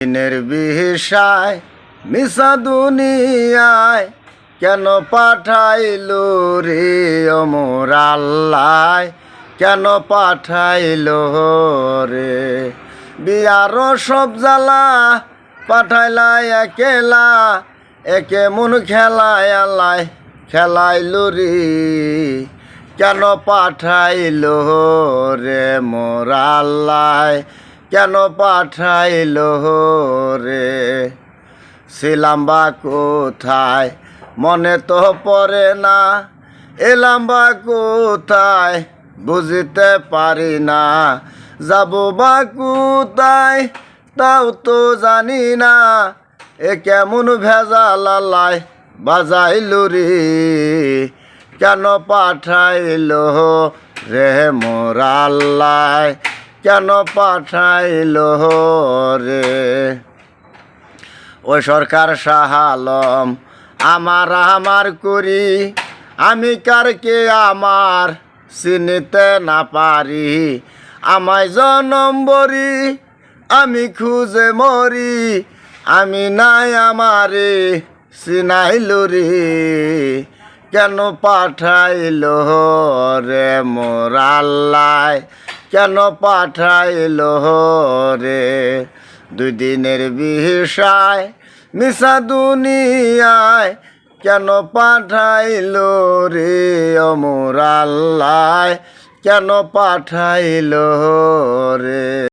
দিনের বিষয় মিশা দুনিয়ায় কেন পাঠাইলো রে মোর আল্লাহ, কেন পাঠাইলো রে? বিয়ার সব জ্বালা পাঠাইলা একেলা, একে মন খেলায় আল্লাহ খেলাইলো রে। কেন পাঠাইলো রে মোর আল্লাহ, কেন পাঠাইলো রে? ছিলাম বা কোথায় মনে তো পড়ে না, এলাম বা কোথায় বুঝতে পারি না, যাব বা কোথায় তাও তো জানি না। এ কেমন ভেজাল আল্লাহ বাজাইলো রে? কেন পাঠাইলো রে মোর আল্লাহ, কেন পাঠাইলো রে? ও সরকার শাহ আলম আমার করি, আমি কারকে আমার চিনিতে না পারি। আমায় জনম বরি আমি খুঁজে মরি, আমি নাই আমারে চিনাইলো রে। কেন পাঠাইলো রে মোর আল্লাহ, কেন পাঠাইলো রে? দুই দিনের বিষয় মিশা দুনিয়ায় কেন পাঠাইলো রে মোর আল্লাহ, কেন পাঠাইলো রে?